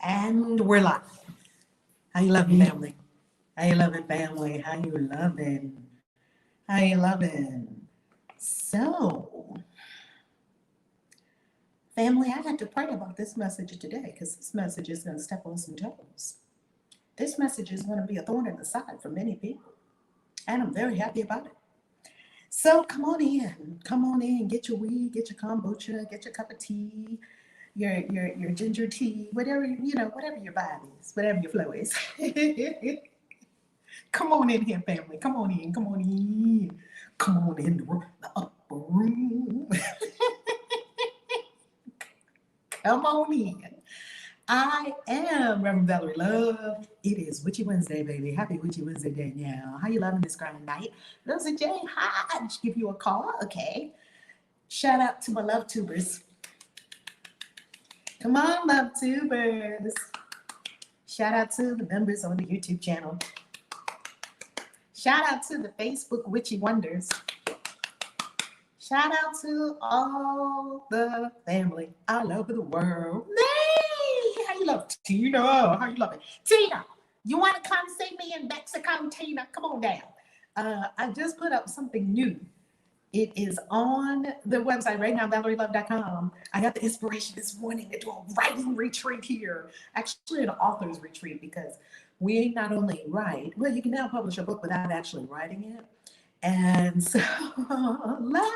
And we're live. How you loving, family? How you loving, family? How you loving? How you loving? So, family, I had to pray about this message today because this message is going to step on some toes. This message is going to be a thorn in the side for many people, and I'm very happy about it. So come on in, get your weed, get your kombucha, get your cup of tea, your ginger tea, whatever whatever your vibe is, whatever your flow is. Come on in here, family. Come on in. Come on in the upper room. Come on in. I am Reverend Valerie Love. It is Witchy Wednesday, baby. Happy Witchy Wednesday, Danielle. How you loving this grand night? Those are Jay Hodge. Give you a call, okay? Shout out to my love tubers. Come on, love tubers. Shout out to the members on the YouTube channel. Shout out to the Facebook Witchy Wonders. Shout out to all the family all over the world. Hey, how you love Tina? How you loving? Tina, you want to come see me in Mexico, Tina? Come on down. I just put up something new. It is on the website right now, ValerieLove.com. I got the inspiration this morning to do a writing retreat here. Actually, an author's retreat, because we not only write, well, you can now publish a book without actually writing it. And so, love.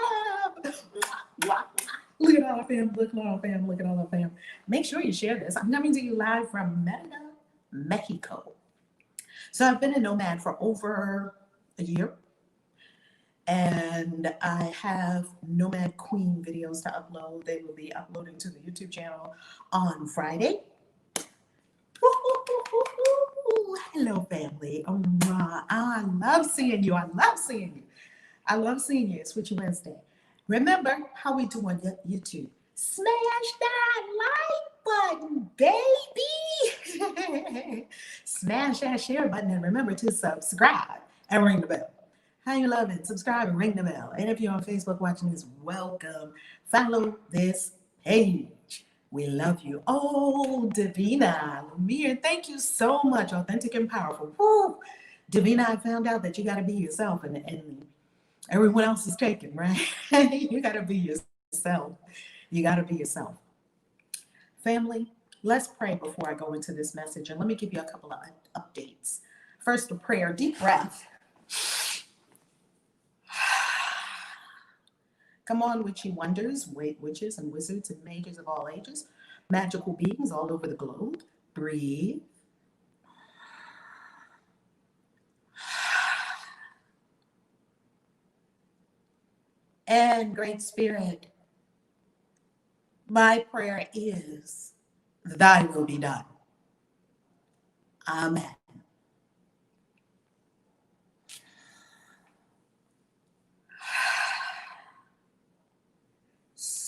Look at all our fam, look at all our fam, look at all our fam. Make sure you share this. I'm coming to you live from Merida, Mexico. So I've been a nomad for over a year. And I have Nomad Queen videos to upload. They will be uploading to the YouTube channel on Friday. Hello, family. I love seeing you. I love seeing you. I love seeing you. It's Witchy Wednesday. Remember how we do on YouTube. Smash that like button, baby. Smash that share button and remember to subscribe and ring the bell. How you loving? Subscribe and ring the bell. And if you're on Facebook watching this, welcome. Follow this page. We love you. Oh, Davina, Lemire, thank you so much. Authentic and powerful. Woo. Davina, I found out that you got to be yourself and everyone else is taken, right? You got to be yourself. You got to be yourself. Family, let's pray before I go into this message. And let me give you a couple of updates. First, a prayer. Deep breath. Come on, witchy wonders, witches and wizards and mages of all ages, magical beings all over the globe. Breathe. And Great Spirit, my prayer is, thy will be done. Amen.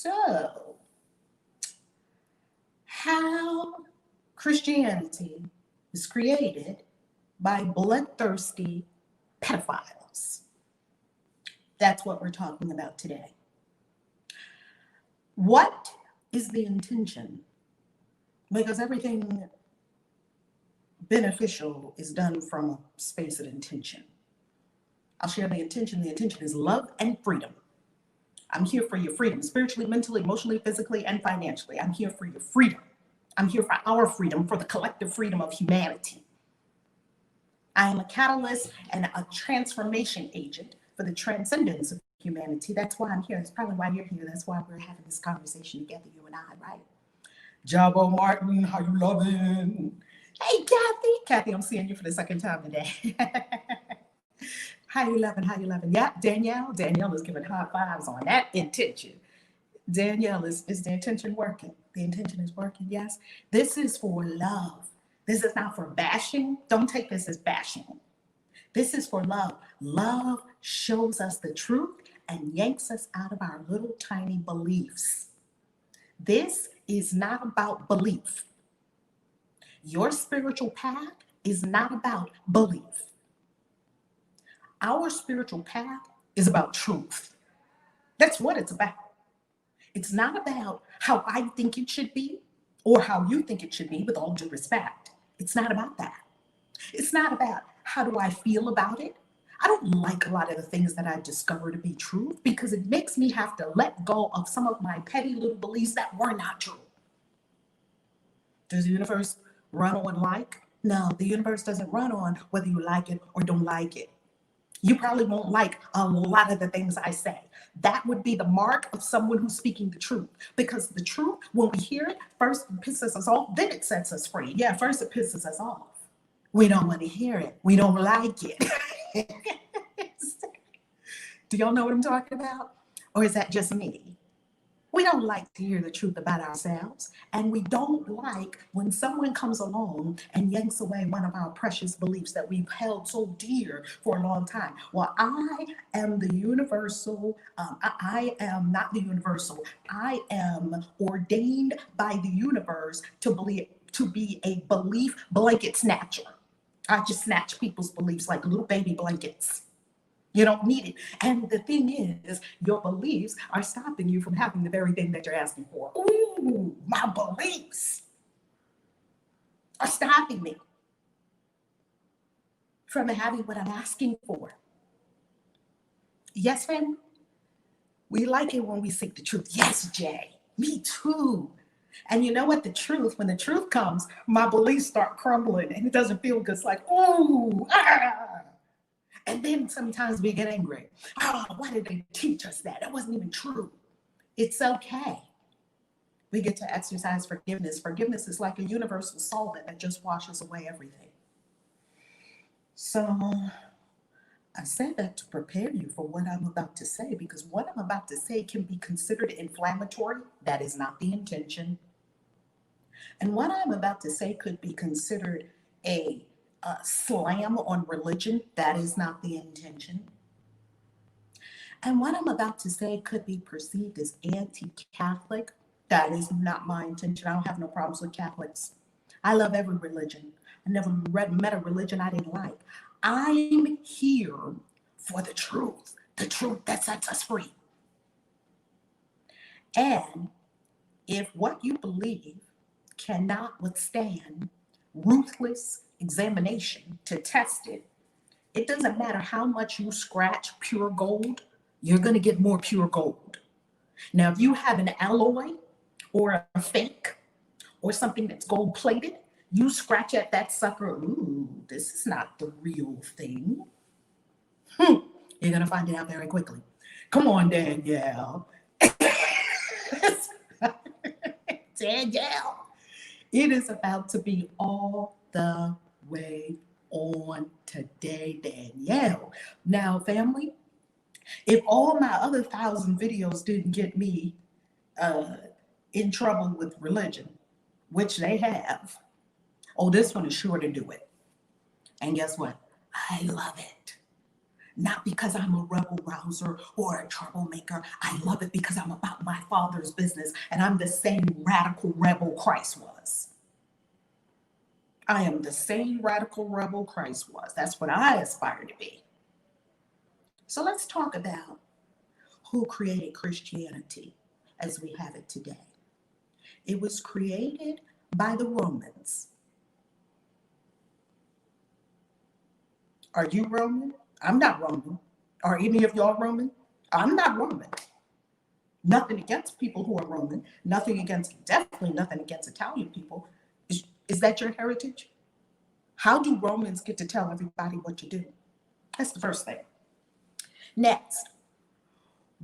So, how Christianity is created by bloodthirsty pedophiles. That's what we're talking about today. What is the intention? Because everything beneficial is done from a space of intention. I'll share the intention. The intention is love and freedom. I'm here for your freedom, spiritually, mentally, emotionally, physically, and financially. I'm here for your freedom. I'm here for our freedom, for the collective freedom of humanity. I am a catalyst and a transformation agent for the transcendence of humanity. That's why I'm here. That's probably why you're here. That's why we're having this conversation together, you and I, right? Jabo Martin, how you loving? Hey, Kathy. Kathy, I'm seeing you for the second time today. How you loving? How you loving? Yeah, Danielle. Danielle is giving high fives on that intention. Danielle, is the intention working? The intention is working, yes. This is for love. This is not for bashing. Don't take this as bashing. This is for love. Love shows us the truth and yanks us out of our little tiny beliefs. This is not about belief. Your spiritual path is not about belief. Our spiritual path is about truth. That's what it's about. It's not about how I think it should be. or how you think it should be, with all due respect. It's not about that. It's not about how do I feel about it. I don't like a lot of the things that I discover to be true because it makes me have to let go of some of my petty little beliefs that were not true. Does the universe run on like? No, the universe doesn't run on whether you like it or don't like it. You probably won't like a lot of the things I say. That would be the mark of someone who's speaking the truth. Because the truth, when we hear it, first it pisses us off, then it sets us free. Yeah, first it pisses us off. We don't want to hear it. We don't like it. Do y'all know what I'm talking about? Or is that just me? We don't like to hear the truth about ourselves. And we don't like when someone comes along and yanks away one of our precious beliefs that we've held so dear for a long time. Well, I am the universal, I am not the universal. I am ordained by the universe to be a belief blanket snatcher. I just snatch people's beliefs like little baby blankets. You don't need it. And the thing is, your beliefs are stopping you from having the very thing that you're asking for. Ooh, my beliefs are stopping me from having what I'm asking for. Yes, family? We like it when we seek the truth. Yes, Jay. Me too. And you know what? When the truth comes, my beliefs start crumbling and it doesn't feel good. It's like, ooh, ah. And then sometimes we get angry. Oh, why did they teach us that? That wasn't even true. It's okay. We get to exercise forgiveness. Forgiveness is like a universal solvent that just washes away everything. So I said that to prepare you for what I'm about to say, because what I'm about to say can be considered inflammatory. That is not the intention. And what I'm about to say could be considered a slam on religion. That is not the intention. And what I'm about to say could be perceived as anti-Catholic. That is not my intention. I don't have no problems with Catholics. I love every religion. I never met a religion I didn't like. I'm here for the truth that sets us free. And if what you believe cannot withstand ruthless examination to test it, it doesn't matter how much you scratch pure gold, you're going to get more pure gold. Now, if you have an alloy or a fake or something that's gold plated, you scratch at that sucker, ooh, this is not the real thing. You're going to find it out very quickly. Come on, Danielle. Danielle. It is about to be all the way on today, Danielle. Now, family, if all my other 1,000 videos didn't get me in trouble with religion, which they have, oh, this one is sure to do it. And guess what? I love it. Not because I'm a rebel rouser or a troublemaker. I love it because I'm about my Father's business and I'm the same radical rebel Christ was. I am the same radical rebel Christ was. That's what I aspire to be. So let's talk about who created Christianity as we have it today. It was created by the Romans. Are you Roman? I'm not Roman. Are any of y'all Roman? I'm not Roman. Nothing against people who are Roman. Definitely nothing against Italian people. Is that your heritage? How do Romans get to tell everybody what to do? That's the first thing. Next,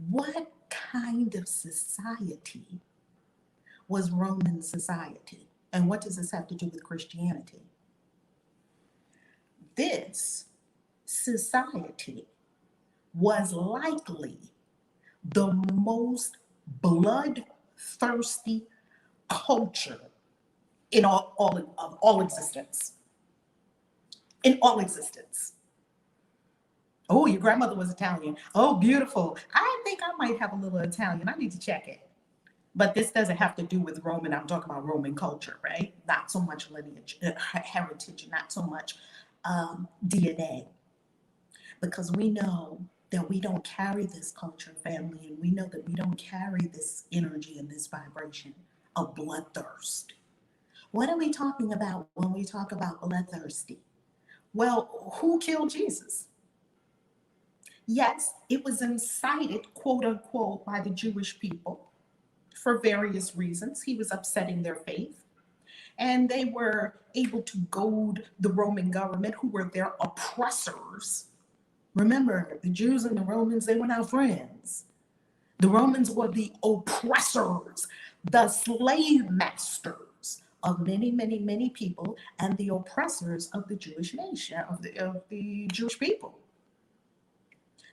what kind of society was Roman society? And what does this have to do with Christianity? This society was likely the most bloodthirsty culture in all existence. In all existence. Oh, your grandmother was Italian. Oh, beautiful. I think I might have a little Italian. I need to check it. But this doesn't have to do with Roman. I'm talking about Roman culture, right? Not so much lineage, heritage, not so much DNA. Because we know that we don't carry this culture, family, and we know that we don't carry this energy and this vibration of bloodthirst. What are we talking about when we talk about bloodthirsty? Well, who killed Jesus? Yes, it was incited, quote unquote, by the Jewish people for various reasons. He was upsetting their faith. And they were able to goad the Roman government, who were their oppressors. Remember, the Jews and the Romans, they were not friends. The Romans were the oppressors, the slave masters of many, many, many people, and the oppressors of the Jewish nation, of the Jewish people.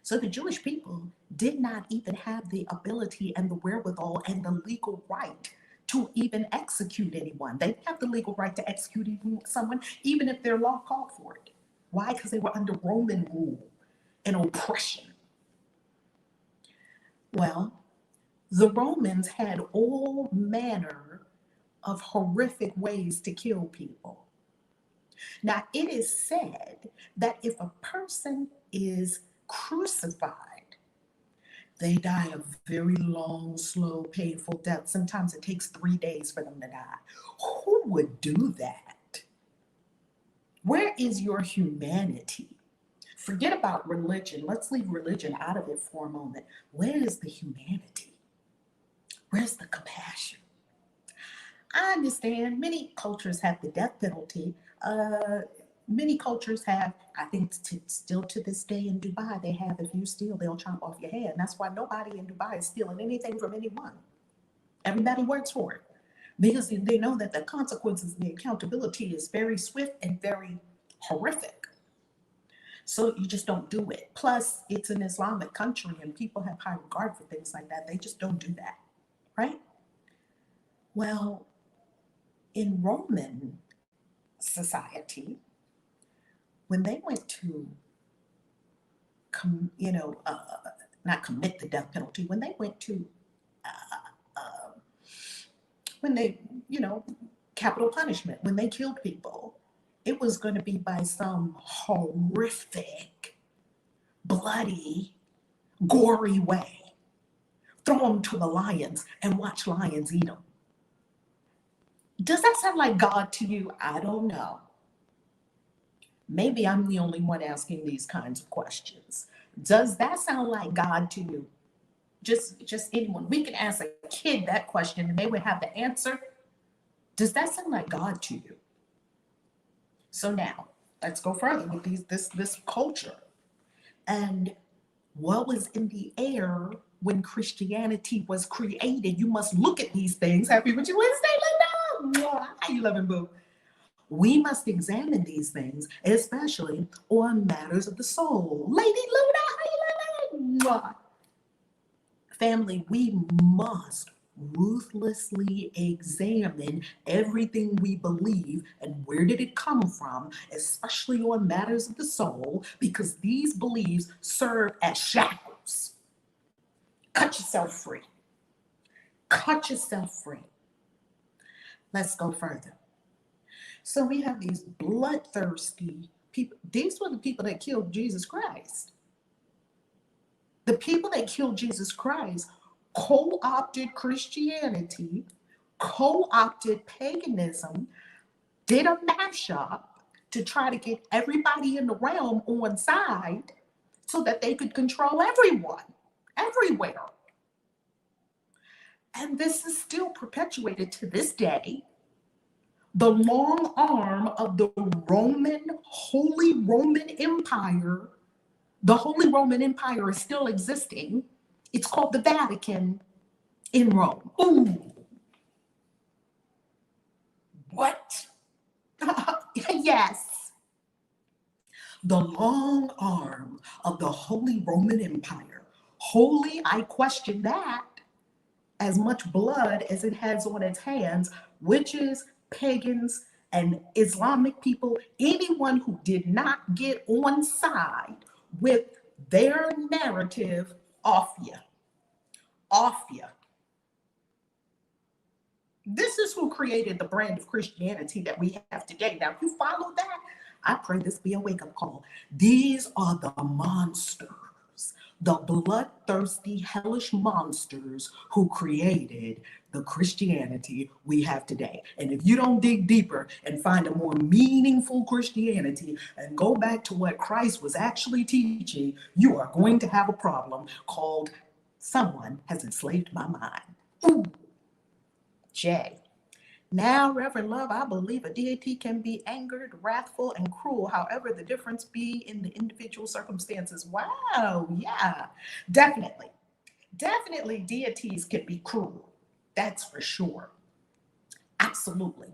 So the Jewish people did not even have the ability and the wherewithal and the legal right to even execute anyone. They didn't have the legal right to execute someone, even if their law called for it. Why? Because they were under Roman rule and oppression. Well, the Romans had all manner of horrific ways to kill people. Now, it is said that if a person is crucified, they die a very long, slow, painful death. Sometimes it takes 3 days for them to die. Who would do that? Where is your humanity? Forget about religion. Let's leave religion out of it for a moment. Where is the humanity? Where's the compassion? I understand many cultures have the death penalty. Many cultures have, I think still to this day in Dubai, they have, if you steal, they'll chop off your head. And that's why nobody in Dubai is stealing anything from anyone. Everybody works for it because they know that the consequences and the accountability is very swift and very horrific. So you just don't do it. Plus, it's an Islamic country and people have high regard for things like that. They just don't do that, right? Well, in Roman society, when they went to, not commit the death penalty, when they went to, when they, capital punishment, when they killed people, it was going to be by some horrific, bloody, gory way. Throw them to the lions and watch lions eat them. Does that sound like God to you? I don't know. Maybe I'm the only one asking these kinds of questions. Does that sound like God to you? Just anyone. We can ask a kid that question and they would have the answer. Does that sound like God to you? So now, let's go further with this culture. And what was in the air when Christianity was created? You must look at these things. Happy Witchy Wednesday, Linda. How you loving, boo? We must examine these things, especially on matters of the soul. Lady Luna, how you loving? Family, we must ruthlessly examine everything we believe and where did it come from, especially on matters of the soul, because these beliefs serve as shackles. Cut yourself free. Cut yourself free. Let's go further. So we have these bloodthirsty people. These were the people that killed Jesus Christ. The people that killed Jesus Christ co-opted Christianity, co-opted paganism, did a mashup to try to get everybody in the realm on side so that they could control everyone, everywhere. And this is still perpetuated to this day. The long arm of the Holy Roman Empire, the Holy Roman Empire is still existing. It's called the Vatican in Rome. Ooh. What? Yes. The long arm of the Holy Roman Empire. Holy, I question that. As much blood as it has on its hands, witches, pagans, and Islamic people, anyone who did not get on side with their narrative, off you. Off you. This is who created the brand of Christianity that we have today. Now, if you follow that, I pray this be a wake-up call. These are the monsters, the bloodthirsty, hellish monsters who created the Christianity we have today. And if you don't dig deeper and find a more meaningful Christianity and go back to what Christ was actually teaching, you are going to have a problem called someone has enslaved my mind. Ooh. J. Now, Reverend Love, I believe a deity can be angered, wrathful, and cruel, however the difference be in the individual circumstances. Wow, yeah, definitely. Definitely deities can be cruel. That's for sure. Absolutely.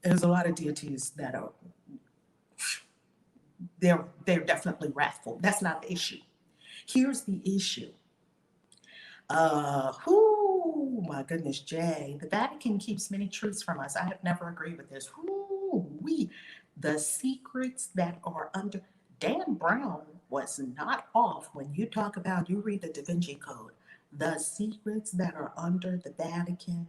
There's a lot of deities that are, they're definitely wrathful. That's not the issue. Here's the issue. My goodness, Jay. The Vatican keeps many truths from us. I have never agreed with this. The secrets that are under Dan Brown was not off when you talk about, you read the Da Vinci Code, the secrets that are under the Vatican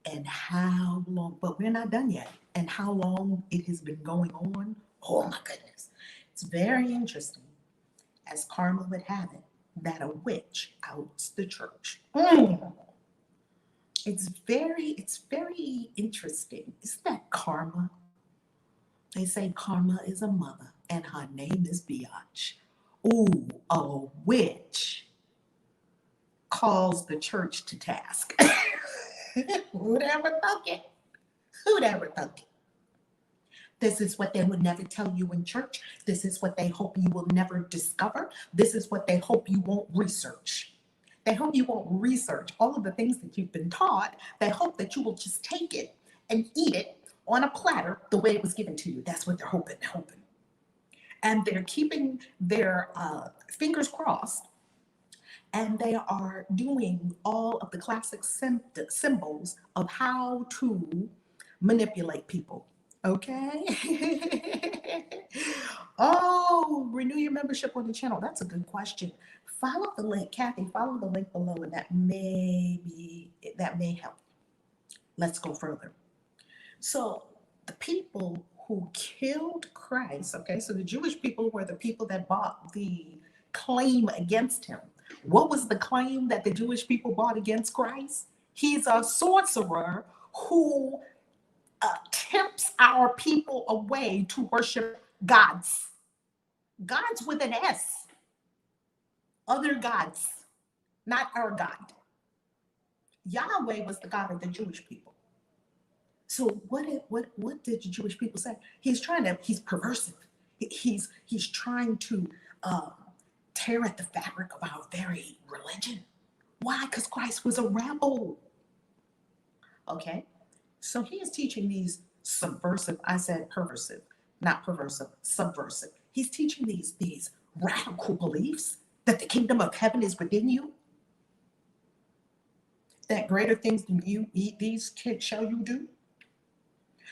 and how long, but we're not done yet, and how long it has been going on. Oh my goodness. It's very interesting, as karma would have it, that a witch outs the church. It's very interesting. Isn't that karma? They say karma is a mother and her name is Biatch. Ooh, a witch calls the church to task. Who'd ever thunk it? Who'd ever thunk it? This is what they would never tell you in church. This is what they hope you will never discover. This is what they hope you won't research. They hope you won't research all of the things that you've been taught. They hope that you will just take it and eat it on a platter the way it was given to you. That's what they're hoping. And they're keeping their fingers crossed, and they are doing all of the classic symbols of how to manipulate people. Okay? Oh, renew your membership on the channel. That's a good question. Follow the link, Kathy, follow the link below, and that may help. Let's go further. So the people who killed Christ, okay, so the Jewish people were the people that bought the claim against him. What was the claim that the Jewish people bought against Christ? He's a sorcerer who tempts our people away to worship gods. Gods with an S. Other gods, not our God. Yahweh was the God of the Jewish people. So what did the Jewish people say? He's perversive. He's trying to tear at the fabric of our very religion. Why? Because Christ was a rebel. Okay, so he is teaching these subversive, I said perversive, not perversive, subversive. He's teaching these radical beliefs that the kingdom of heaven is within you, that greater things than you eat these kids shall you do.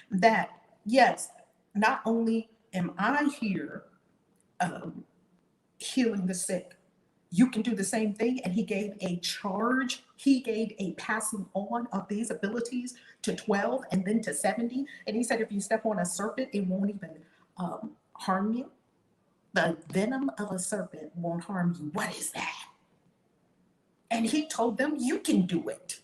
That, yes, not only am I here healing the sick, you can do the same thing. And he gave a charge. He gave a passing on of these abilities to 12 and then to 70. And he said, if you step on a serpent, it won't even harm you. The venom of a serpent won't harm you. What is that? And he told them, you can do it.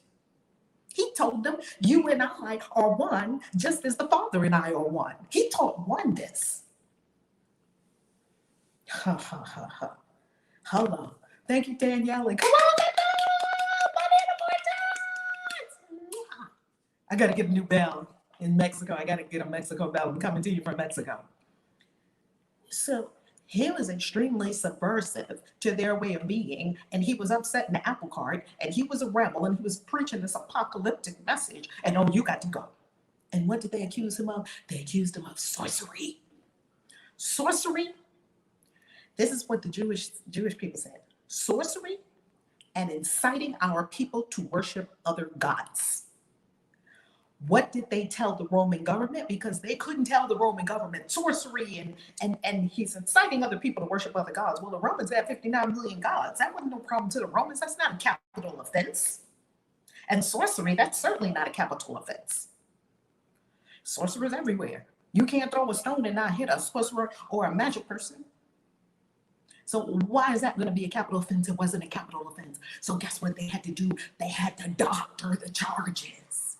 He told them, you and I are one, just as the Father and I are one. He taught oneness. Hello. Thank you, Danielle. Come on, I got to get a new bell in Mexico. I got to get a Mexico bell. I'm coming to you from Mexico. So he was extremely subversive to their way of being, and he was upset in the apple cart, and he was a rebel, and he was preaching this apocalyptic message, and oh, you got to go. And what did they accuse him of? They accused him of sorcery. Sorcery? This is what the Jewish people said. Sorcery and inciting our people to worship other gods. What did they tell the Roman government? Because they couldn't tell the Roman government sorcery and he's inciting other people to worship other gods. Well, the Romans had 59 million gods. That wasn't no problem to the Romans. That's not a capital offense. And sorcery, that's certainly not a capital offense. Sorcerers everywhere. You can't throw a stone and not hit a sorcerer or a magic person. So why is that going to be a capital offense? It wasn't a capital offense. So guess what they had to do? They had to doctor the charges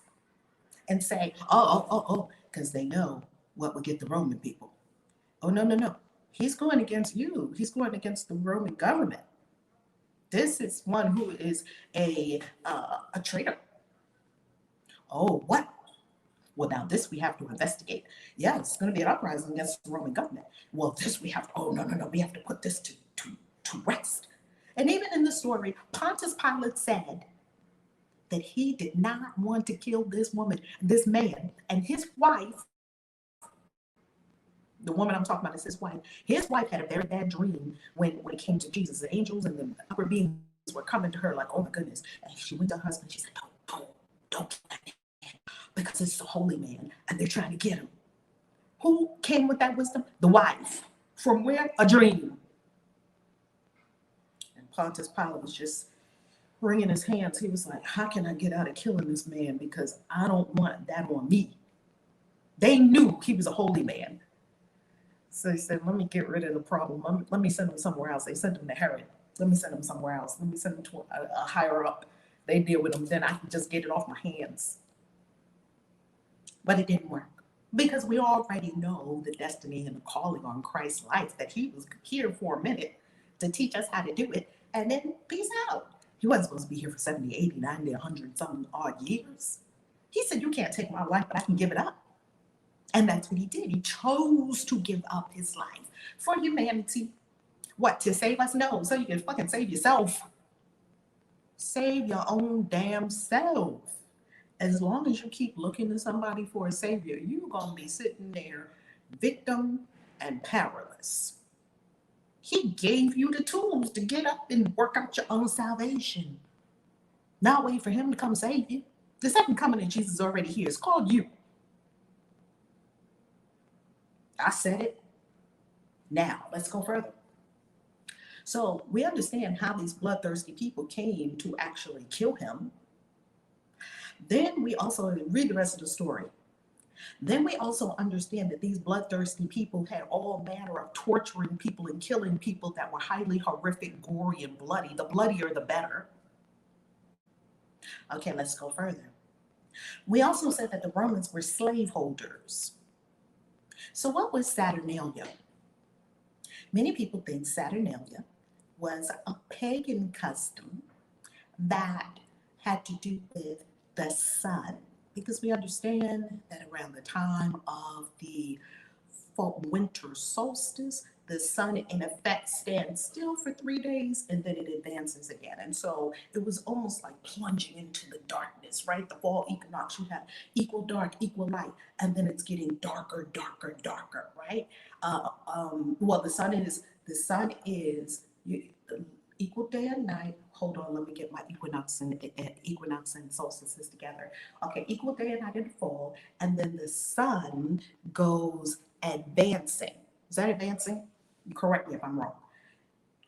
and say, oh, because they know what would get the Roman people. Oh, no, no, no. He's going against you. He's going against the Roman government. This is one who is a traitor. Oh, what? Well, now this we have to investigate. Yeah, it's going to be an uprising against the Roman government. Well, this we have, oh, no, no, no, we have to put this to rest. And even in the story, Pontius Pilate said that he did not want to kill this woman, this man, and his wife. The woman I'm talking about is his wife. His wife had a very bad dream when it came to Jesus. The angels and the upper beings were coming to her like, oh my goodness. And she went to her husband. She said, don't kill that man because it's a holy man and they're trying to get him. Who came with that wisdom? The wife. From where? A dream. And Pontius Pilate was just wringing his hands. He was like, how can I get out of killing this man? Because I don't want that on me. They knew he was a holy man. So he said, let me get rid of the problem. Let me send him somewhere else. They sent him to Herod. Let me send him somewhere else. Let me send him to a higher up. They deal with him. Then I can just get it off my hands. But it didn't work. Because we already know the destiny and the calling on Christ's life, that he was here for a minute to teach us how to do it. And then peace out. He wasn't supposed to be here for 70, 80, 90, 100 something odd years. He said, you can't take my life, but I can give it up. And that's what he did. He chose to give up his life for humanity. What, to save us? No, so you can fucking save yourself. Save your own damn self. As long as you keep looking to somebody for a savior, you're going to be sitting there victim and powerless. He gave you the tools to get up and work out your own salvation. Not wait for him to come save you. The second coming of Jesus is already here. It's called you. I said it. Now, let's go further. So we understand how these bloodthirsty people came to actually kill him. Then we also read the rest of the story. Then we also understand that these bloodthirsty people had all manner of torturing people and killing people that were highly horrific, gory, and bloody. The bloodier, the better. Okay, let's go further. We also said that the Romans were slaveholders. So what was Saturnalia? Many people think Saturnalia was a pagan custom that had to do with the sun, because we understand that around the time of the winter solstice, the sun in effect stands still for 3 days and then it advances again. And so it was almost like plunging into the darkness, right? The fall equinox, you have equal dark, equal light, and then it's getting darker, darker, darker, right? Well, the sun is equal day and night. Hold on, let me get my equinox and solstices together. Okay, equal day and night in the fall, and then the sun goes advancing. Is that advancing? Correct me if I'm wrong.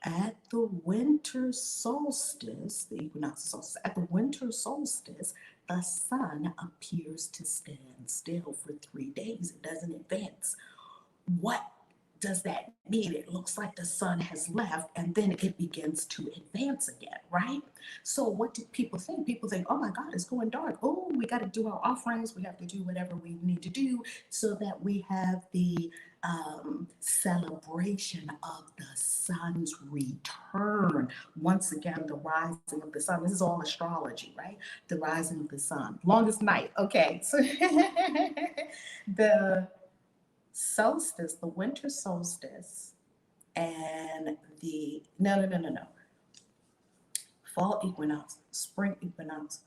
At the winter solstice, the equinox solstice, at the winter solstice, the sun appears to stand still for 3 days. It doesn't advance. What does that mean? It looks like the sun has left and then it begins to advance again, right? So what do people think? People think, oh my God, it's going dark. Oh, we got to do our offerings. We have to do whatever we need to do so that we have the celebration of the sun's return. Once again, the rising of the sun. This is all astrology, right? The rising of the sun. Longest night. Okay. So the solstice, the winter solstice, and the no. Fall equinox, spring equinox,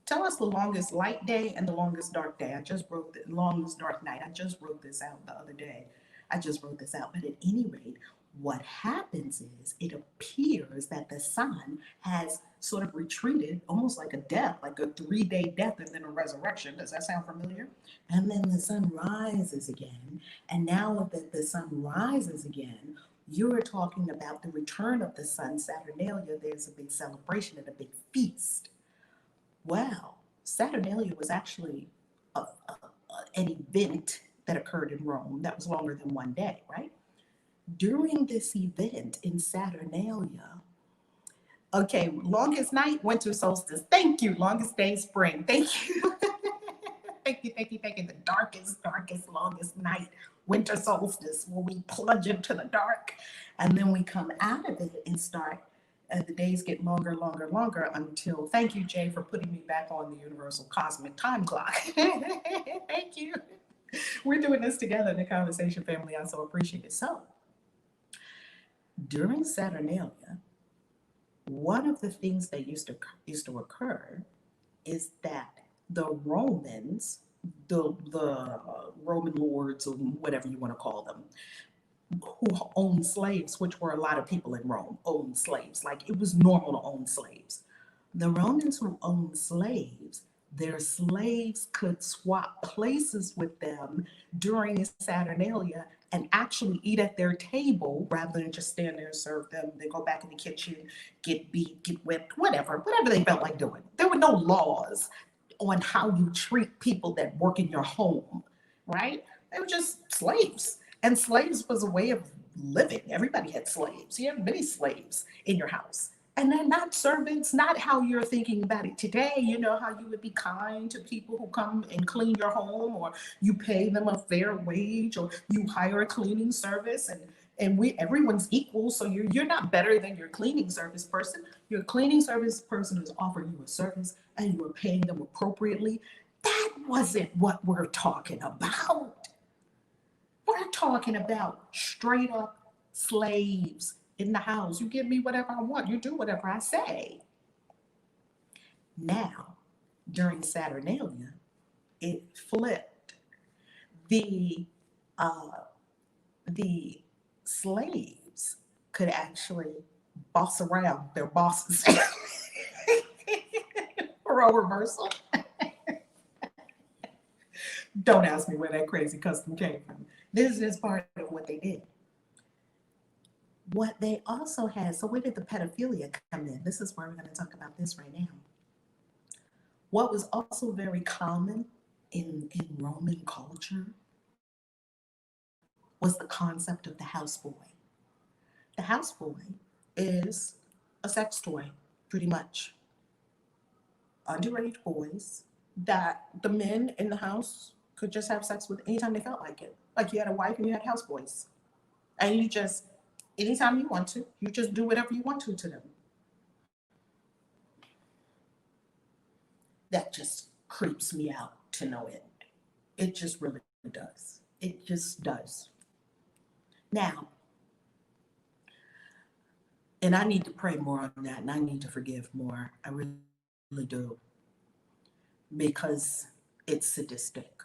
tell us the longest light day and the longest dark day. I just wrote the longest dark night. I just wrote this out the other day. But at any rate, what happens is it appears that the sun has sort of retreated, almost like a death, like a 3-day death and then a resurrection. Does that sound familiar? And then the sun rises again. And now that the sun rises again, you're talking about the return of the sun, Saturnalia. There's a big celebration and a big feast. Well, Saturnalia was actually an event that occurred in Rome that was longer than 1 day, right? During this event in Saturnalia, okay, longest night, winter solstice. Thank you. Longest day, spring. Thank you. Thank you. The darkest, longest night, winter solstice, where we plunge into the dark. And then we come out of it and start, the days get longer until, thank you, Jay, for putting me back on the universal cosmic time clock. Thank you. We're doing this together in the conversation, family. I so appreciate it. So, during Saturnalia, one of the things that used to occur is that the Romans, the Roman lords, or whatever you want to call them, who owned slaves, which were a lot of people in Rome owned slaves. Like, it was normal to own slaves. The Romans who owned slaves, their slaves could swap places with them during Saturnalia and actually eat at their table rather than just stand there and serve them. They go back in the kitchen, get beat, get whipped, whatever they felt like doing. There were no laws on how you treat people that work in your home, right? They were just slaves. And slaves was a way of living. Everybody had slaves. You have many slaves in your house. And they're not servants, not how you're thinking about it today. You know, how you would be kind to people who come and clean your home, or you pay them a fair wage, or you hire a cleaning service, and everyone's equal. So you're not better than your cleaning service person. Your cleaning service person is offering you a service and you are paying them appropriately. That wasn't what we're talking about. We're talking about straight up slaves in the house. You give me whatever I want. You do whatever I say. Now, during Saturnalia, it flipped. The the slaves could actually boss around their bosses. Role reversal. Don't ask me where that crazy custom came from. This is part of what they did. What they also had, so where did the pedophilia come in? This is where we're going to talk about this right now. What was also very common in Roman culture was the concept of the houseboy. The houseboy is a sex toy, pretty much. Underage boys that the men in the house could just have sex with anytime they felt like it. Like, you had a wife and you had houseboys. And you just, anytime you want to, you just do whatever you want to them. That just creeps me out to no end. It just really does. It just does. Now, and I need to pray more on that, and I need to forgive more. I really do. Because it's sadistic.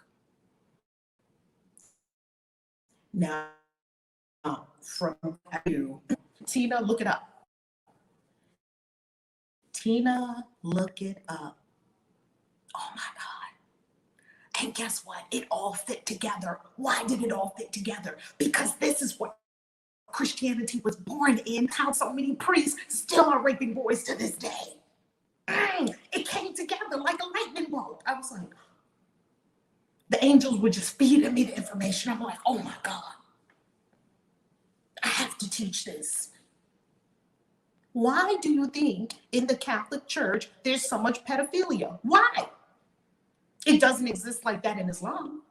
Now, from you, Tina, look it up. Tina, look it up. Oh my God. And guess what? It all fit together. Why did it all fit together? Because this is what Christianity was born in. How so many priests still are raping boys to this day. It came together like a lightning bolt. I was like, the angels were just feeding me the information. I'm like, oh my God, I have to teach this. Why do you think in the Catholic Church there's so much pedophilia? Why? It doesn't exist like that in Islam.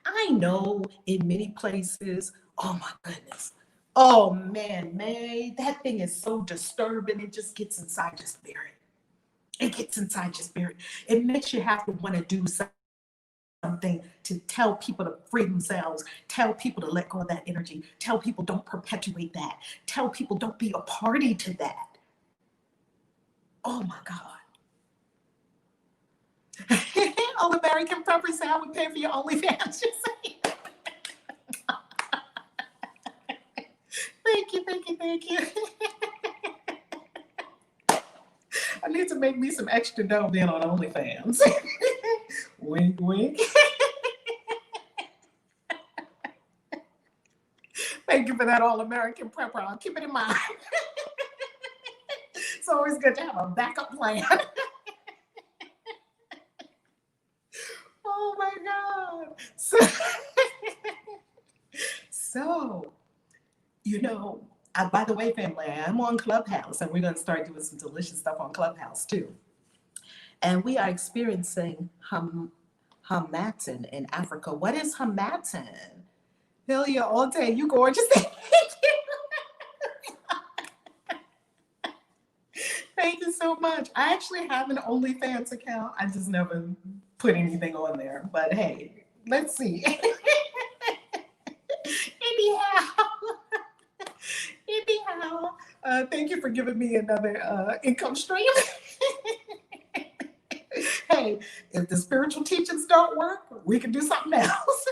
I know in many places, oh my goodness. Oh man, May, that thing is so disturbing. It just gets inside your spirit. It gets inside your spirit. It makes you have to want to do something to tell people to free themselves, tell people to let go of that energy, tell people don't perpetuate that, tell people don't be a party to that. Oh my God. All American Prepper said I would pay for your OnlyFans. Thank you. I need to make me some extra dough then on OnlyFans. Wink, wink. Thank you for that, All American Prepper. I'll keep it in mind. It's always good to have a backup plan. Oh my God. So By the way, family, I'm on Clubhouse, and we're going to start doing some delicious stuff on Clubhouse too. And we are experiencing Hamatin in Africa. What is Hamatin? Hell yeah, all day. You gorgeous. Thank you so much. I actually have an OnlyFans account. I just never put anything on there. But hey, let's see. Anyhow, thank you for giving me another income stream. Hey, if the spiritual teachings don't work, we can do something else.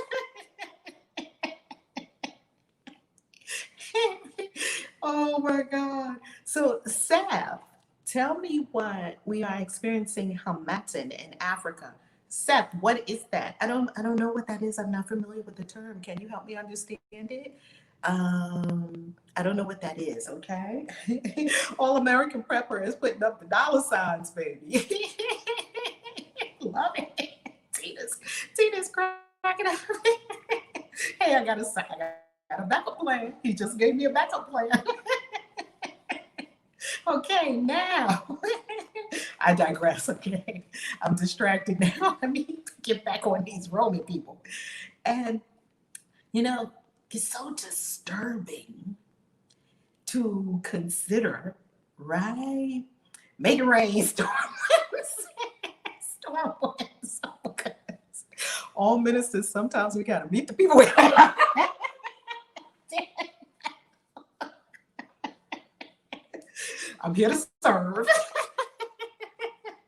Oh my God. So, Seth, tell me what we are experiencing Hamatin in Africa. Seth, what is that? I don't know what that is. I'm not familiar with the term. Can you help me understand it? I don't know what that is, okay? All American Prepper is putting up the dollar signs, baby. Love it. Tina's cracking up. Hey, I got a backup plan. He just gave me a backup plan. Okay, now I digress. Okay, I'm distracted now. I need to get back on these Roman people. And it's so disturbing to consider, right? Make it rain, storm winds. All ministers, sometimes we gotta meet the people where they are. I'm here to serve.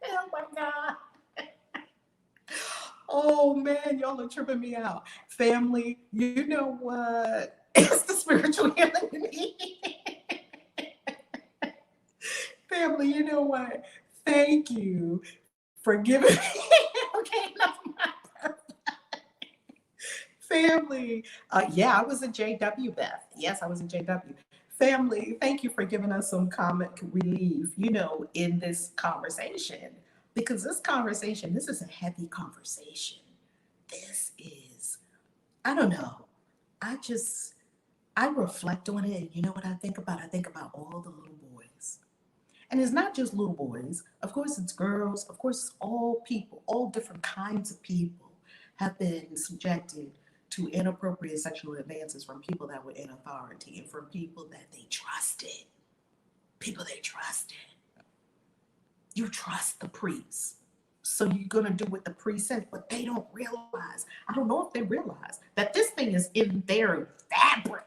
Oh my God. Oh man, y'all are tripping me out. Family, you know what? It's the spiritual healing in me. Family, you know what? Thank you for giving me. Okay, enough of my family. Yeah, I was a JW, Beth. Yes, I was a JW. Family, thank you for giving us some comic relief, in this conversation. Because this is a heavy conversation. This is, I don't know. I reflect on it, and you know what I think about? I think about all the little boys. And it's not just little boys. Of course, it's girls. Of course, it's all people, all different kinds of people have been subjected to inappropriate sexual advances from people that were in authority and from people that they trusted. People they trusted. You trust the priest. So you're going to do what the priest said, but they don't realize. I don't know if they realize that this thing is in their fabric.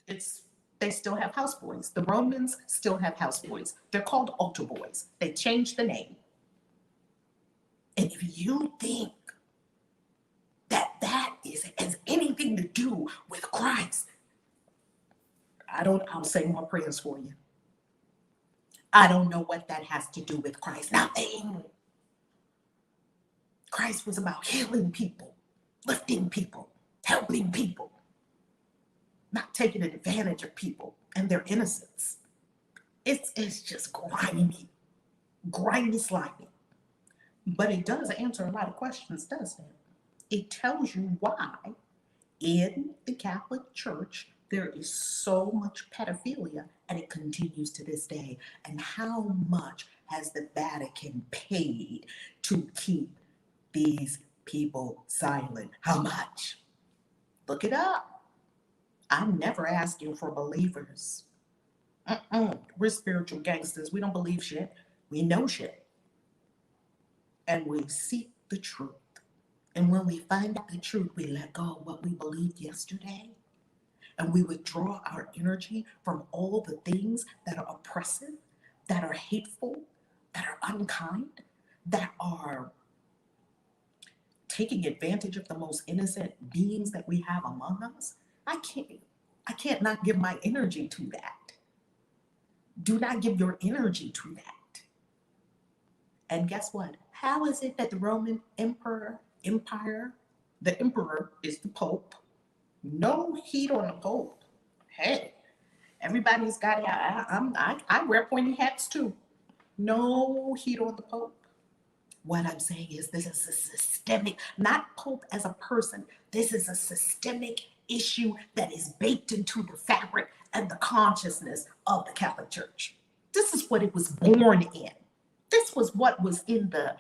They still have houseboys. The Romans still have houseboys. They're called altar boys. They changed the name. And if you think that has anything to do with Christ, I'll say more prayers for you. I don't know what that has to do with Christ. Nothing. Christ was about healing people, lifting people, helping people, not taking advantage of people and their innocence. It's just grimy, slimy. But it does answer a lot of questions, doesn't it? It tells you why in the Catholic Church there is so much pedophilia, and it continues to this day. And how much has the Vatican paid to keep these people silent? How much? Look it up. I'm never asking for believers. We're spiritual gangsters. We don't believe shit. We know shit. And we seek the truth. And when we find out the truth, we let go of what we believed yesterday. And we withdraw our energy from all the things that are oppressive, that are hateful, that are unkind, that are taking advantage of the most innocent beings that we have among us. I can't not give my energy to that. Do not give your energy to that. And guess what? How is it that the Roman Empire, the emperor is the Pope? No heat on the Pope. Hey, everybody's got it. I wear pointy hats too. No heat on the Pope. What I'm saying is this is a systemic, not Pope as a person. This is a systemic issue that is baked into the fabric and the consciousness of the Catholic Church. This is what it was born in. This was what was in the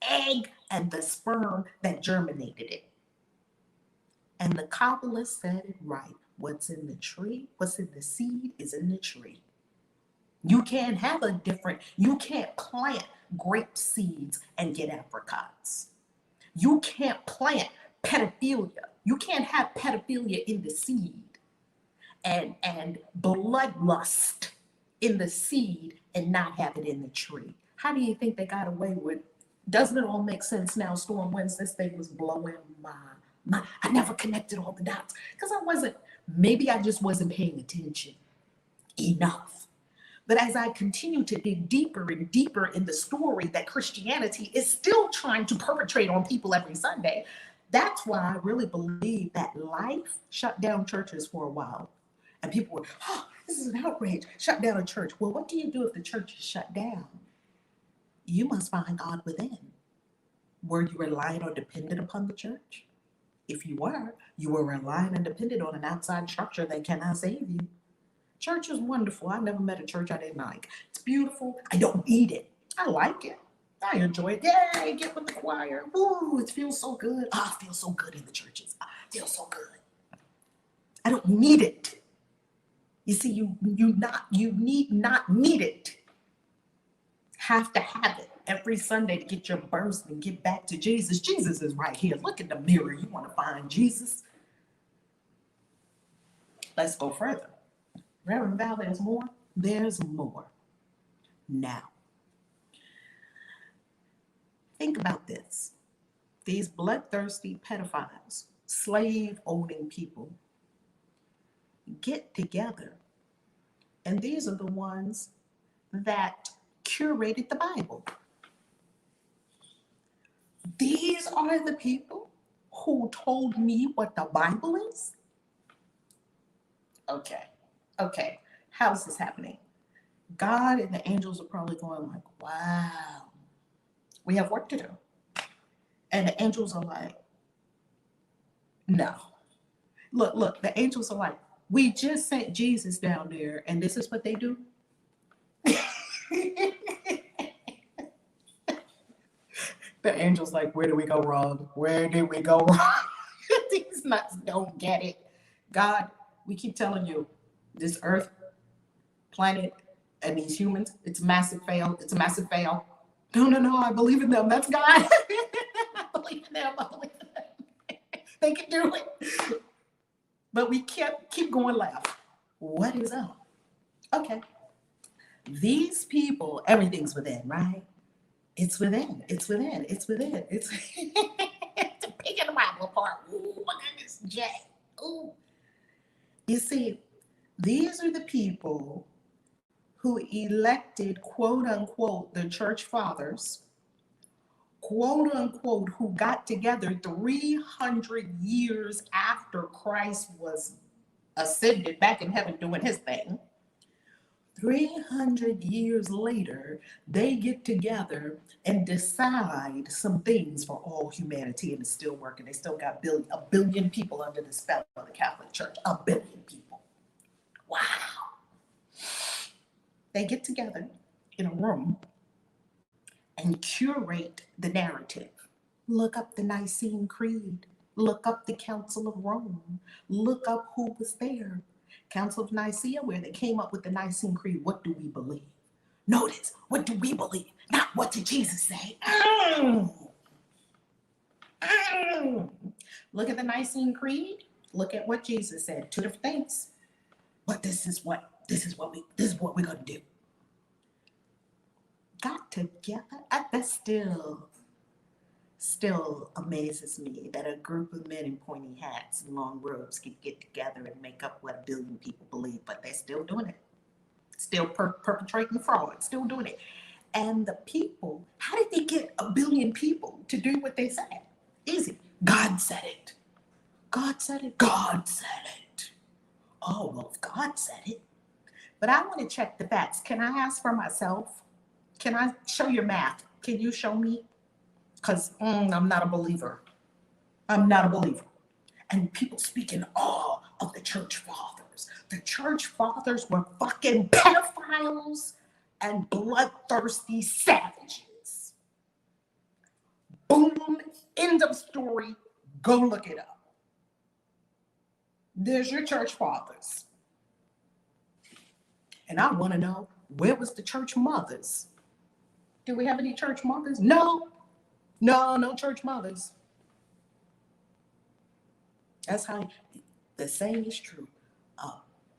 egg and the sperm that germinated it. And the Kabbalah said it right. What's in the tree, what's in the seed is in the tree. You can't have you can't plant grape seeds and get apricots. You can't plant pedophilia. You can't have pedophilia in the seed and bloodlust in the seed and not have it in the tree. How do you think they got away with? Doesn't it all make sense now, Storm, when's this thing was blowing my I never connected all the dots because maybe I just wasn't paying attention enough. But as I continue to dig deeper and deeper in the story that Christianity is still trying to perpetrate on people every Sunday, that's why I really believe that life shut down churches for a while. And people were, oh, this is an outrage, shut down a church. Well, what do you do if the church is shut down? You must find God within. Were you relying or dependent upon the church? If you were relying and dependent on an outside structure that cannot save you. Church is wonderful. I never met a church I didn't like. It's beautiful. I don't need it. I like it. I enjoy it. Yay, get with the choir. Woo, it feels so good. Oh, it feels so good in the churches. Oh, it feels so good. I don't need it. You see, you need not need it. Have to have it every Sunday to get your burst and get back to Jesus. Jesus is right here. Look in the mirror. You want to find Jesus? Let's go further. Reverend Val, there's more? There's more. Now, think about this. These bloodthirsty pedophiles, slave-owning people, get together, and these are the ones that curated the Bible. These are the people who told me what the Bible is? Okay, how's this happening? God and the angels are probably going like, wow, we have work to do. And the angels are like, no. Look, the angels are like, we just sent Jesus down there and this is what they do? The angel's like, where did we go wrong? Where did we go wrong? These nuts don't get it. God, we keep telling you, this earth, planet, and these humans, it's a massive fail. It's a massive fail. No, I believe in them. That's God. I believe in them. They can do it. But we keep going left. What is up? Okay. These people, everything's within, right? It's within. It's picking the Bible apart. Ooh, look at this J. Ooh. You see, these are the people who elected, quote unquote, the church fathers, quote unquote, who got together 300 years after Christ was ascended back in heaven doing his thing. 300 years later, they get together and decide some things for all humanity, and it's still working. They still got a billion people under the spell of the Catholic Church. 1 billion people. Wow. They get together in a room and curate the narrative. Look up the Nicene Creed. Look up the Council of Rome. Look up who was there. Council of Nicaea, where they came up with the Nicene Creed. What do we believe? Notice, what do we believe? Not what did Jesus say. Look at the Nicene Creed. Look at what Jesus said. Two different things. But this is what we're gonna do. Got together. That still amazes me that a group of men in pointy hats and long robes can get together and make up what 1 billion people believe, but they're still doing it. Still perpetrating fraud, still doing it. And the people, how did they get 1 billion people to do what they said? Easy. God said it. God said it. God said it. Oh, well, if God said it. But I want to check the facts. Can I ask for myself? Can I show your math? Can you show me? Because I'm not a believer. I'm not a believer. And people speak in awe of the church fathers. The church fathers were fucking pedophiles and bloodthirsty savages. Boom, end of story. Go look it up. There's your church fathers. And I want to know, where was the church mothers? Do we have any church mothers? No, no church mothers. That's how the same is true.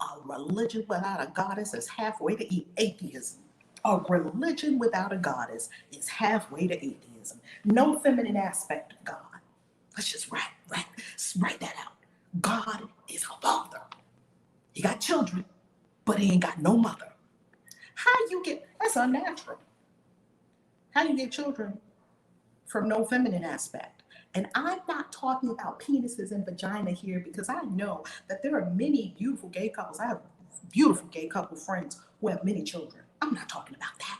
A religion without a goddess is halfway to atheism. A religion without a goddess is halfway to atheism. No feminine aspect of God. Let's just write that out. God is a father. He got children, but he ain't got no mother. How you get, that's unnatural. How you get children from no feminine aspect? And I'm not talking about penises and vagina here, because I know that there are many beautiful gay couples. I have beautiful gay couple friends who have many children. I'm not talking about that.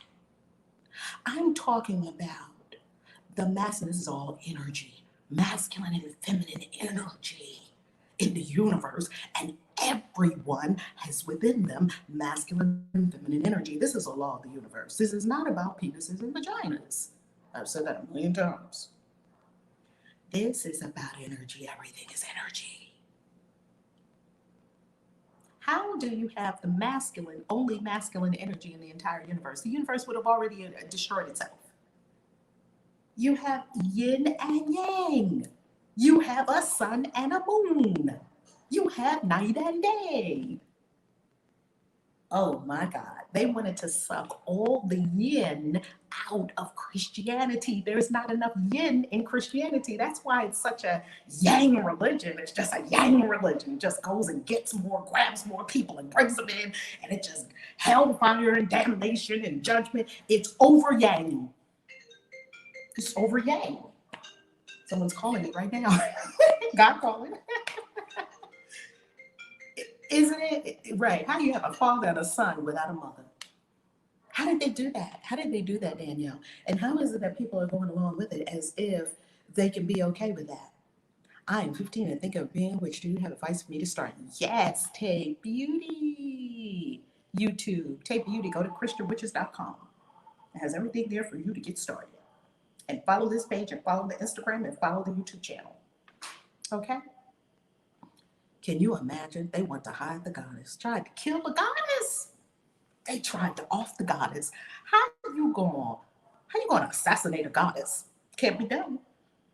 I'm talking about the masculine. This is all energy, masculine and feminine energy in the universe, and everyone has within them masculine and feminine energy. This is a law of the universe. This is not about penises and vaginas. I've said that a million times. This is about energy. Everything is energy. How do you have the masculine, only masculine energy in the entire universe? The universe would have already destroyed itself. You have yin and yang. You have a sun and a moon. You have night and day. Oh my God. They wanted to suck all the yin out of Christianity. There's not enough yin in Christianity. That's why it's such a yang religion. It's just a yang religion. It just goes and gets more, grabs more people and brings them in. And it just hellfire and damnation and judgment. It's over yang. It's over yang. Someone's calling it right now. God calling. Isn't it? Right. How do you have a father and a son without a mother? How did they do that? How did they do that, Danielle? And how is it that people are going along with it as if they can be okay with that? I am 15 and think of being a witch. Do you have advice for me to start? Yes, Tay Beauty. YouTube, Tay Beauty. Go to christianwitches.com. It has everything there for you to get started. And follow this page and follow the Instagram and follow the YouTube channel. Okay? Can you imagine? They want to hide the goddess, tried to kill the goddess. They tried to off the goddess. How you going to assassinate a goddess? Can't be done.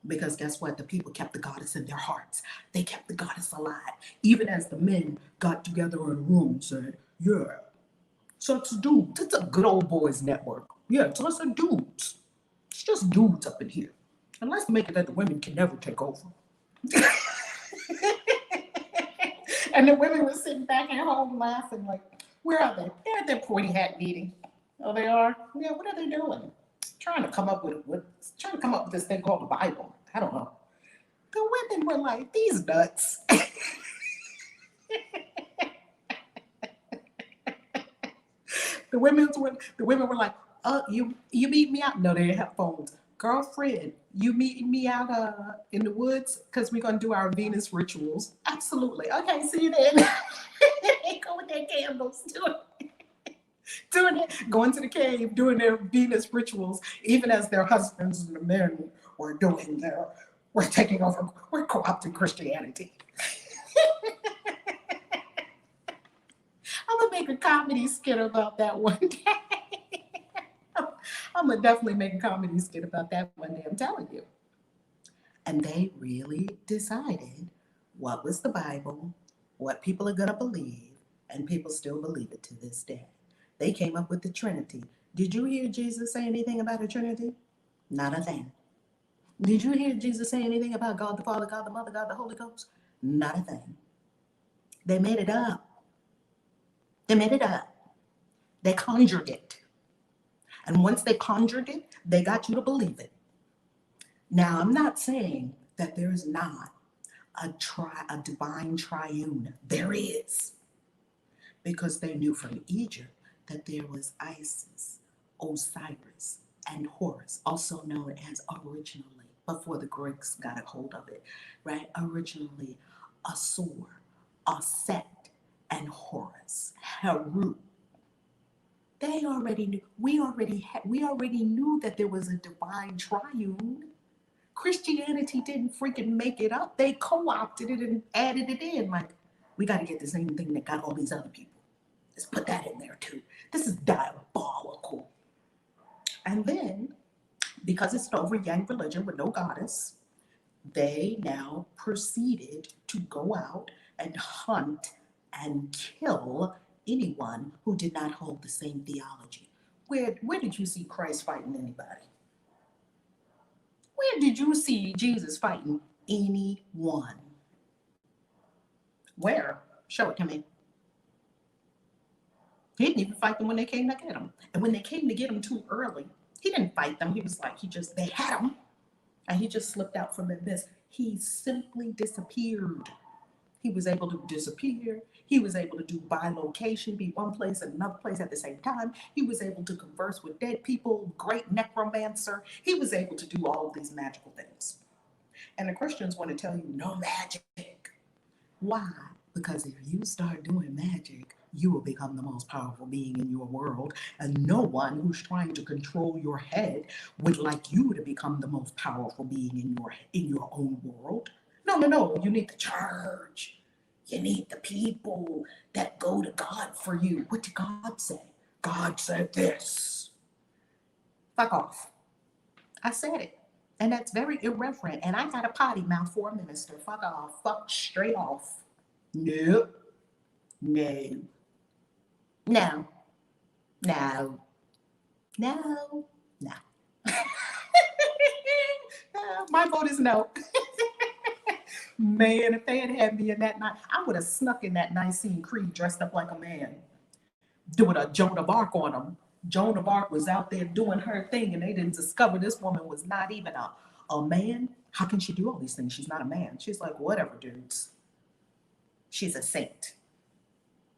Because guess what? The people kept the goddess in their hearts. They kept the goddess alive. Even as the men got together in a room and said, yeah, so it's dudes. It's a good old boys network. Yeah, it's lots of dudes. It's just dudes up in here. And let's make it that the women can never take over. And the women were sitting back at home laughing like, where are they? They're at their pointy hat meeting. Oh, they are? Yeah, what are they doing? Trying to come up with this thing called the Bible. I don't know. The women were like, these nuts. The women were like, you meet me out. No, they didn't have phones. Girlfriend, you meeting me out in the woods because we're gonna do our Venus rituals. Absolutely. Okay, see you then. Go with their candles, doing it, going to the cave, doing their Venus rituals, even as their husbands and the men were we're taking over, we're co-opting Christianity. I'm gonna make a comedy skit about that one day. I'm gonna definitely make a comedy skit about that one day, I'm telling you. And they really decided what was the Bible, what people are gonna believe, and people still believe it to this day. They came up with the Trinity. Did you hear Jesus say anything about a Trinity? Not a thing. Did you hear Jesus say anything about God the Father, God the Mother, God the Holy Ghost? Not a thing. They made it up. They made it up. They conjured it. And once they conjured it, they got you to believe it. Now, I'm not saying that there is not a divine triune. There is. Because they knew from Egypt that there was Isis, Osiris, and Horus, also known as originally, before the Greeks got a hold of it, right? Originally, Asur, Set, and Horus, Heru. They already knew. We already knew that there was a divine triune. Christianity didn't freaking make it up. They co-opted it and added it in. Like, we got to get the same thing that got all these other people. Let's put that in there too. This is diabolical. And then, because it's an over-yang religion with no goddess, they now proceeded to go out and hunt and kill anyone who did not hold the same theology. Where did you see Christ fighting anybody? Where did you see Jesus fighting anyone? Where? Show it to me. He didn't even fight them when they came to get him. And when they came to get him too early, he didn't fight them. He was like, they had him. And he just slipped out from this. He simply disappeared. He was able to disappear. He was able to do bilocation, be one place and another place at the same time. He was able to converse with dead people, great necromancer. He was able to do all of these magical things. And the Christians want to tell you, no magic. Why? Because if you start doing magic, you will become the most powerful being in your world. And no one who's trying to control your head would like you to become the most powerful being in your own world. No. You need the church. You need the people that go to God for you. What did God say? God said this. Fuck off. I said it. And that's very irreverent. And I got a potty mouth for a minister. Fuck off. Fuck straight off. Nope. No. No. No. No. No. My vote is no. Man, if they had me in that night, I would have snuck in that Nicene Creed dressed up like a man, doing a Joan of Arc on them. Joan of Arc was out there doing her thing, and they didn't discover this woman was not even a man. How can she do all these things? She's not a man. She's like, whatever, dudes. She's a saint.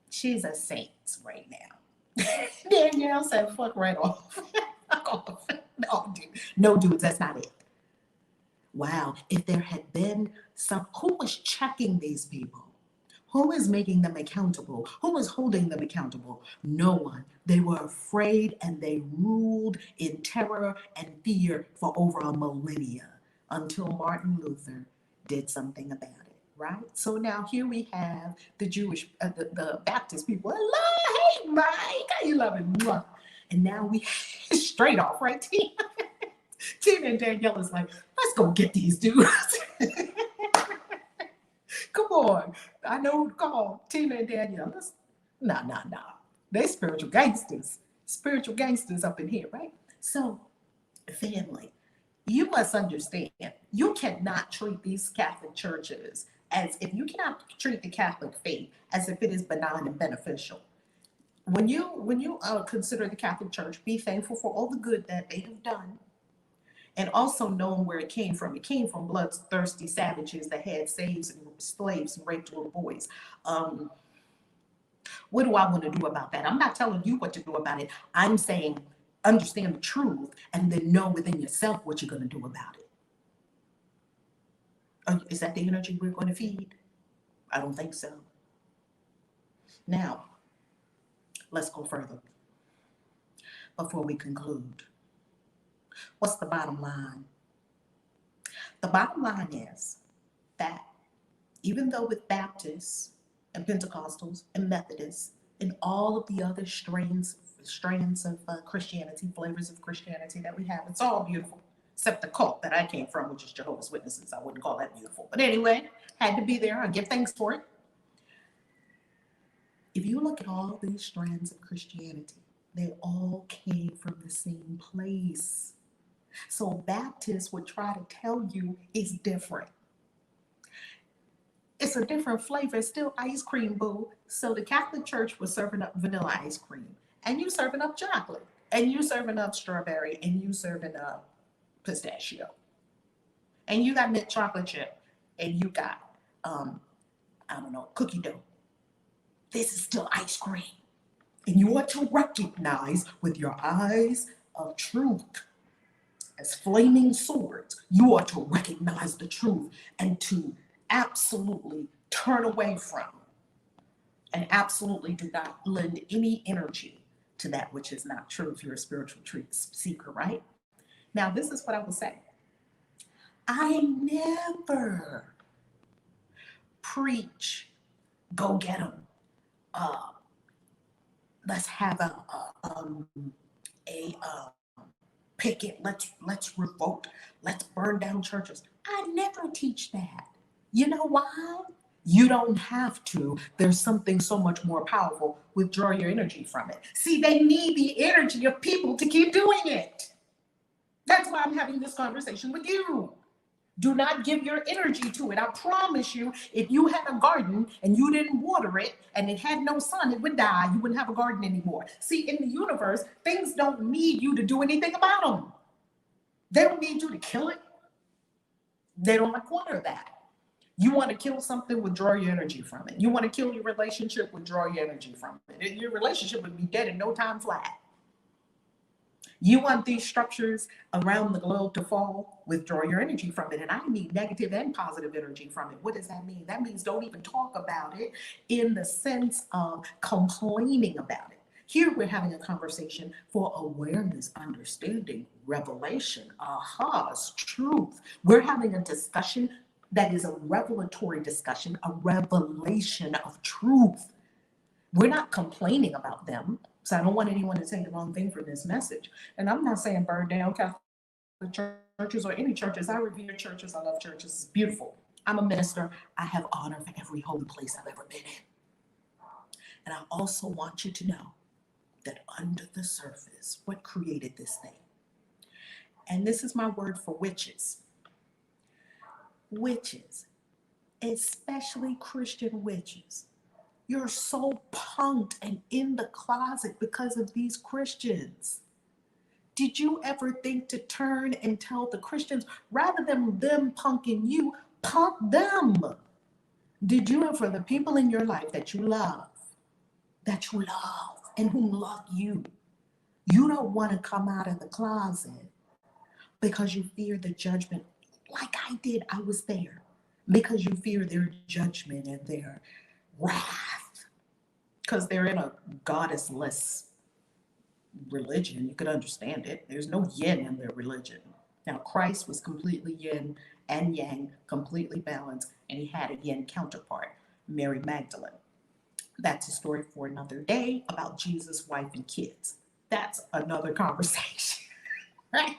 She's a saint right now. Danielle said, fuck right off. Fuck off. No, dudes, that's not it. Wow, if there had been who was checking these people? Who is making them accountable? Who was holding them accountable? No one. They were afraid and they ruled in terror and fear for over a millennia until Martin Luther did something about it, right? So now here we have the Jewish, the Baptist people. Hello, hey Mike, how you loving? And now we straight off, right, Tina? Tina and Danielle is like, let's go get these dudes. Come on. I know who to call. Tina and Danielle. Nah. They spiritual gangsters. Spiritual gangsters up in here, right? So, family, you must understand, you cannot treat these Catholic churches if you cannot treat the Catholic faith as if it is benign and beneficial. When you consider the Catholic Church, be thankful for all the good that they have done. And also knowing where it came from. It came from bloodthirsty savages that had slaves and raped little boys. What do I want to do about that? I'm not telling you what to do about it. I'm saying understand the truth and then know within yourself what you're going to do about it. Is that the energy we're going to feed? I don't think so. Now, let's go further before we conclude. What's the bottom line? The bottom line is that even though with Baptists and Pentecostals and Methodists and all of the other strands of Christianity, flavors of Christianity that we have, it's all beautiful, except the cult that I came from, which is Jehovah's Witnesses. I wouldn't call that beautiful. But anyway, had to be there. I give thanks for it. If you look at all these strands of Christianity, they all came from the same place. So Baptists would try to tell you it's different. It's a different flavor. It's still ice cream, boo. So the Catholic Church was serving up vanilla ice cream, and you serving up chocolate, and you serving up strawberry, and you serving up pistachio, and you got mint chocolate chip, and you got cookie dough. This is still ice cream, and you are to recognize with your eyes of truth as flaming swords. You are to recognize the truth and to absolutely turn away from And absolutely do not lend any energy to that which is not true if you're a spiritual truth seeker, right? Now, this is what I will say. I never preach, go get them. Uh, let's have a picket. Let's revolt. Let's burn down churches. I never teach that. You know why? You don't have to. There's something so much more powerful. Withdraw your energy from it. See, they need the energy of people to keep doing it. That's why I'm having this conversation with you. Do not give your energy to it. I promise you, if you had a garden and you didn't water it and it had no sun, it would die. You wouldn't have a garden anymore. See, in the universe, things don't need you to do anything about them. They don't need you to kill it. They don't require that. You want to kill something, withdraw your energy from it. You want to kill your relationship, withdraw your energy from it. Your relationship would be dead in no time flat. You want these structures around the globe to fall, withdraw your energy from it. And I need negative and positive energy from it. What does that mean? That means don't even talk about it in the sense of complaining about it. Here we're having a conversation for awareness, understanding, revelation, truth. We're having a discussion that is a revelatory discussion, a revelation of truth. We're not complaining about them. So I don't want anyone to take the wrong thing from this message. And I'm not saying burn down Catholic churches or any churches. I revere churches. I love churches. It's beautiful. I'm a minister. I have honor for every holy place I've ever been in. And I also want you to know that under the surface, what created this thing? And this is my word for witches. Witches, especially Christian witches. You're so punked and in the closet because of these Christians. Did you ever think to turn and tell the Christians, rather than them punking you, punk them? Did you ever, the people in your life that you love, and whom love you don't want to come out of the closet because you fear the judgment, like I did, I was there, because you fear their judgment and their wrath, because they're in a goddessless religion. You could understand it. There's no yin in their religion. Now, Christ was completely yin and yang, completely balanced, and he had a yin counterpart, Mary Magdalene. That's a story for another day about Jesus' wife and kids. That's another conversation, right?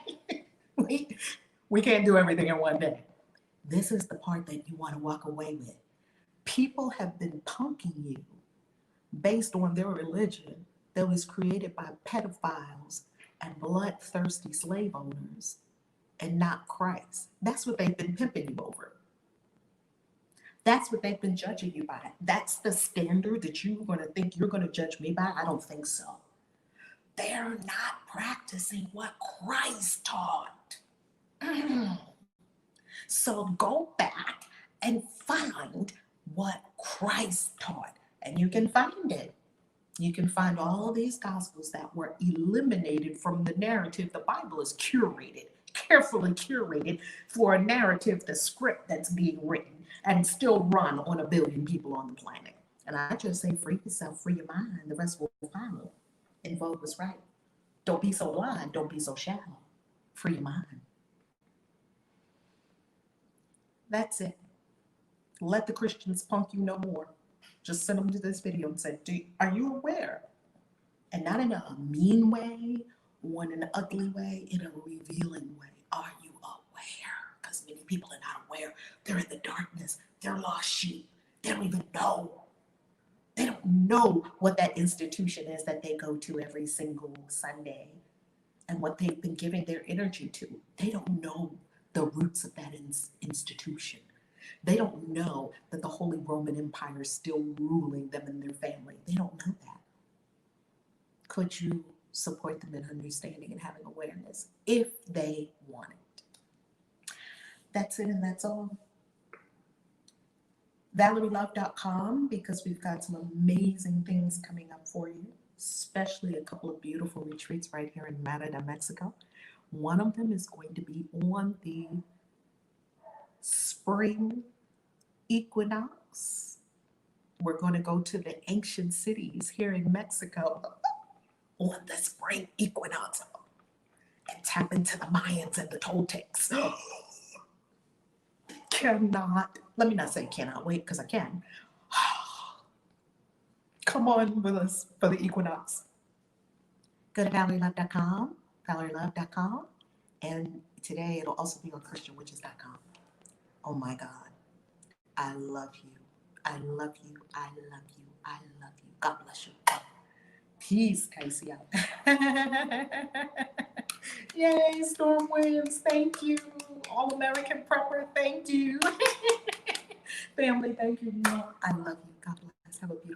We can't do everything in one day. This is the part that you want to walk away with. People have been punking you based on their religion that was created by pedophiles and bloodthirsty slave owners and not Christ. That's what they've been pimping you over. That's what they've been judging you by. That's the standard that you're going to think you're going to judge me by? I don't think so. They're not practicing what Christ taught. So go back and find what Christ taught, and you can find it. You can find all these gospels that were eliminated from the narrative. The Bible is curated, carefully curated for a narrative, the script that's being written and still run on 1 billion people on the planet. And I just say, free yourself, free your mind, the rest will follow. And Vogue was right. Don't be so blind, don't be so shallow. Free your mind. That's it. Let the Christians punk you no more. Just send them to this video and say, are you aware? And not in a mean way or in an ugly way, in a revealing way. Are you aware? Because many people are not aware. They're in the darkness. They're lost sheep. They don't even know. They don't know what that institution is that they go to every single Sunday and what they've been giving their energy to. They don't know the roots of that institution. They don't know that the Holy Roman Empire is still ruling them and their family. They don't know that. Could you support them in understanding and having awareness if they want it? That's it and that's all. ValerieLove.com, because we've got some amazing things coming up for you, especially a couple of beautiful retreats right here in Merida, Mexico. One of them is going to be on the spring equinox We're going to go to the ancient cities here in Mexico on the spring equinox and tap into the Mayans and the Toltecs. Cannot, let me not say cannot wait, because I can. Come on with us for the equinox. Go to ValerieLove.com, ValerieLove.com, and today it'll also be on ChristianWitches.com. Oh my God. I love you. I love you. I love you. I love you. God bless you. Peace, Casey. Yay, Storm Williams, thank you. All American Prepper, thank you. Family, thank you. I love you. God bless. Have a beautiful